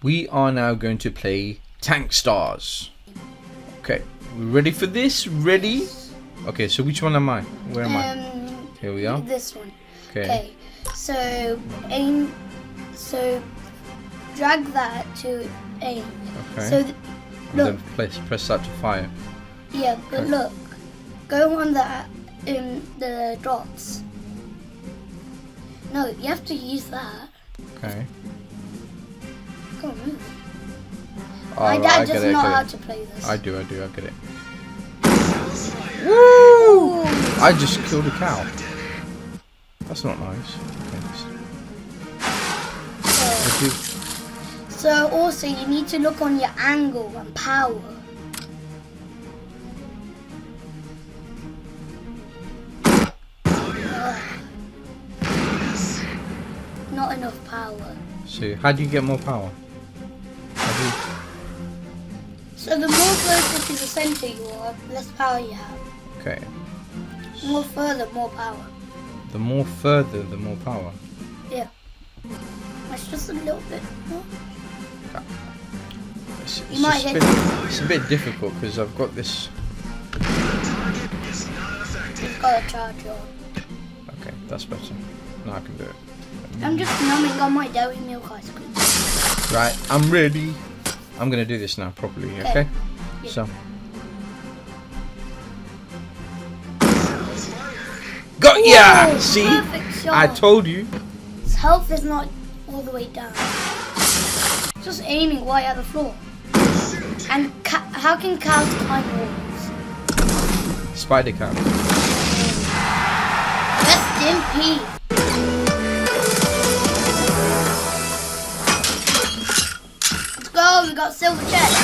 We are now going to play Tank Stars. Okay, we ready for this? Ready? Okay, so which one am I? Where am I? Here we are. This one. Okay. So aim. So drag that to aim. Okay. So And look. then press that to fire. Yeah, but Okay. look. Go on that in the dots. No, you have to use that. Okay. Come on, move. Oh, My right, dad I get doesn't it, know I how get to play this. it. I do, I get it. Woo! I just killed a cow. That's not nice. Okay, I do. So also you need to look on your angle and power. Not enough power. So, how do you get more power? So the more closer to the center you are, less power you have. Okay. More further, more power. The more further, the more power. Yeah. That's just a little bit more. It's, You might hit it's a bit difficult because I've got this. You've got a charge on. Okay, that's better. Now I can do it. I'm just numbing on my dairy milk ice cream. Right, I'm ready. I'm gonna do this now properly. Okay. Yeah. So. Got ya! Ooh, See, perfect shot. I told you. His health is not all the way down. Just aiming right at the floor. And how can cows climb walls? Spider cow. Rest in peace. Let's go, we got silver chest.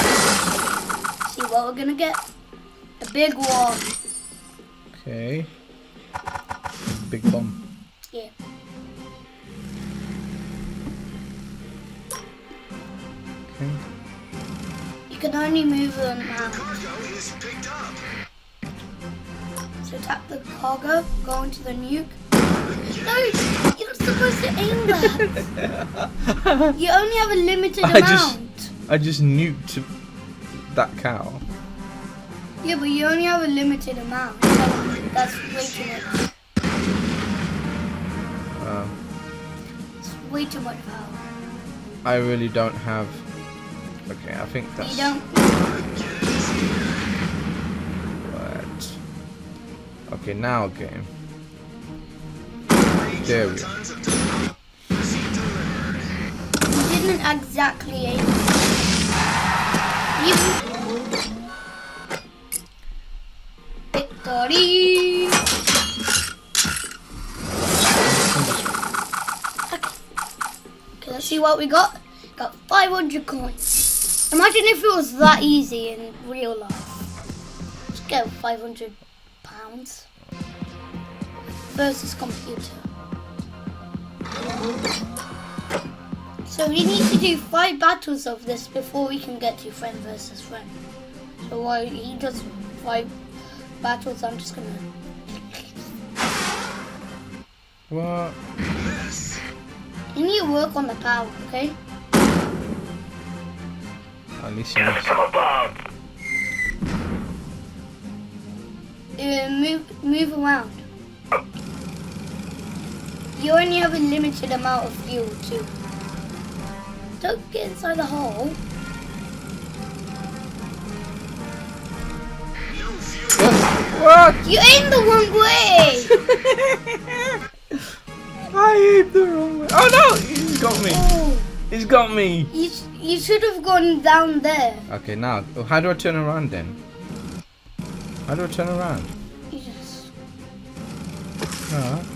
See what we're gonna get? A big one. Okay. Big bomb. Yeah. Okay. You can only move them out. So tap the cargo, go into the nuke. No, you're not supposed to aim that. You only have a limited amount. I just nuked that cow. Yeah, but you only have a limited amount. So that's way too much. It's way too much power. I really don't have. Okay, I think that's. You don't. What? Okay, now game. There we go. You didn't exactly aim. Victory! Okay, let's see what we got. Got 500 coins. Imagine if it was that easy in real life. Let's get 500 pounds versus computer. So we need to do 5 battles of this before we can get to friend versus friend. So while he does 5 battles, I'm just gonna. What? You need to work on the power, okay? At least you missed. Move around. You only have a limited amount of fuel too. Don't get inside the hole. What? You aimed the wrong way! I aimed the wrong way. Oh no! He's got me. Oh, He's got me. you should have gone down there. Okay, now how do I turn around then? How do I turn around? You just... Alright.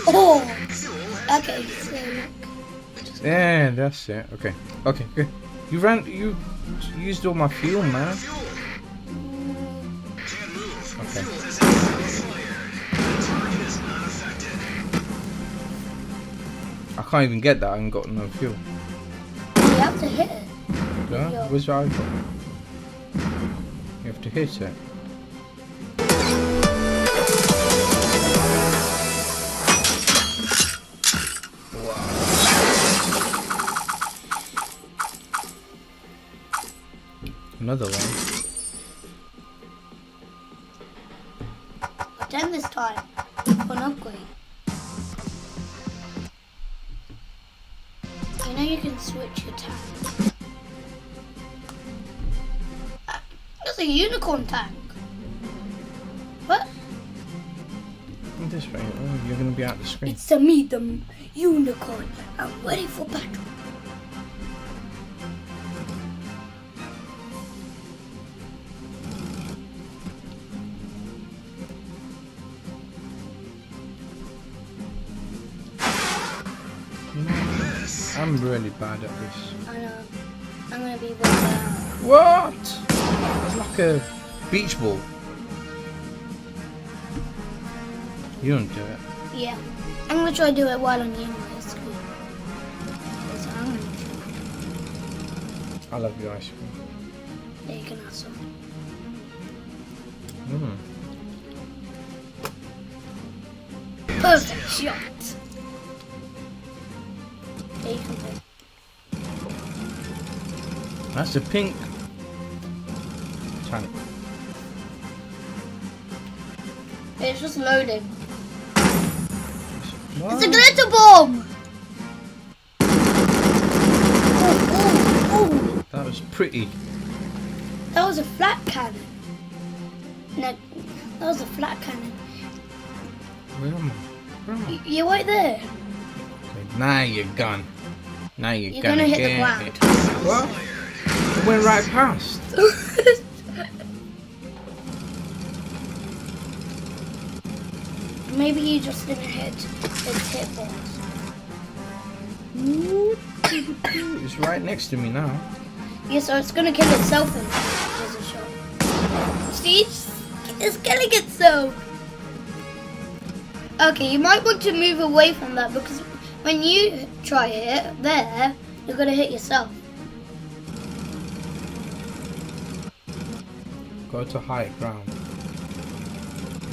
Oh! Okay, so Yeah, that's it. Okay. Okay, good. You used all my fuel, man. Okay. I can't even get that. I haven't got no fuel. you have to hit it. Yeah? Where's your icon? You have to hit it. Another one. 10 this time. For an upgrade. You know you can switch your tank. That's a unicorn tank. What? This way. Oh, you're gonna be out the screen. It's a medium unicorn. I'm ready for battle. You know, I'm really bad at this. I know. I'm gonna be one down. What? It's like a beach ball. You don't do it. Yeah. I'm gonna try to do it while on the invoice screen. So I'm gonna try. I love your ice cream. Yeah, you can have some. Perfect shot. Yeah, you can play. That's a pink tank. It's just loading. What? It's a glitter bomb! Oh. That was pretty. That was a flat cannon. No, that was a flat cannon. Where am I? Where am I? You're right there. Okay, now you're gone. Now You're gonna hit the get ground. it. What? It went right past. Maybe you just didn't hit its hitbox. It's right next to me now. Yeah, so it's gonna kill itself when there's a shot. See, it's killing itself. Okay, you might want to move away from that because when you try it there, you're gonna hit yourself. Go to high ground.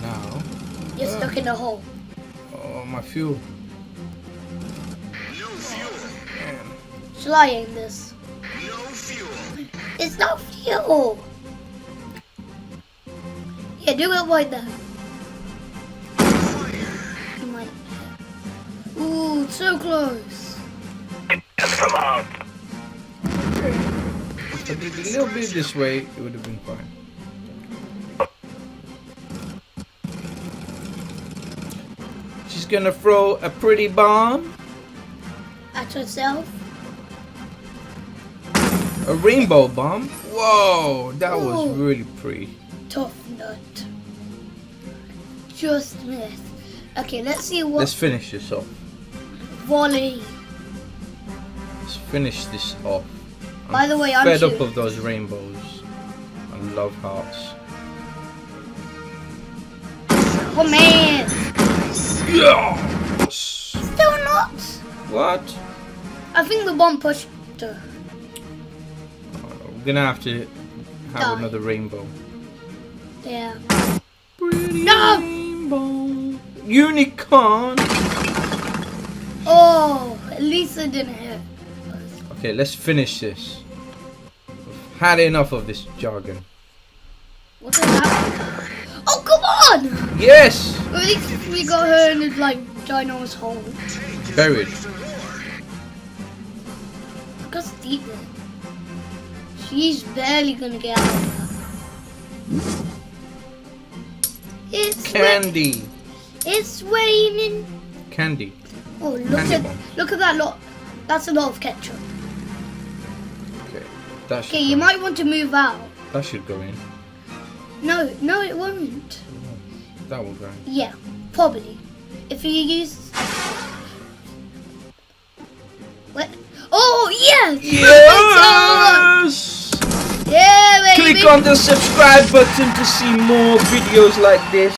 Now. You're stuck in a hole. Oh, my fuel. Shall I aim this? It's not fuel. Yeah, do it right there. You might. Ooh, so close. If I did a little bit this way, it would have been fine. She's gonna throw a pretty bomb. At yourself. A rainbow bomb. Whoa, that was Ooh. really pretty. Tough nut. Just missed. Okay, let's see what Let's finish this off. volley. Let's finish this off. By the way, I'm fed up shooting. of those rainbows. I love hearts. Oh man! Yes! Still not. What? I think the bomb pushed her. We're gonna have to have Die. another rainbow. Yeah. Pretty No! rainbow. Unicorn! Oh, at least I didn't hit. Okay, let's finish this. We've had enough of this jargon. What is that? Oh, come on! Yes! At least we got her in like ginormous hole. Buried. Look how deep there. She's barely gonna get out of that. It's Candy. It's raining. Candy. Oh, look Candy at bomb. that lot. That's a lot of ketchup. Okay, that should Okay, you go. might want to move out. That should go in. No, it won't. That will go in. Yeah, probably. If you use. What? Oh yeah! Yes! Yeah, baby. Click on the subscribe button to see more videos like this.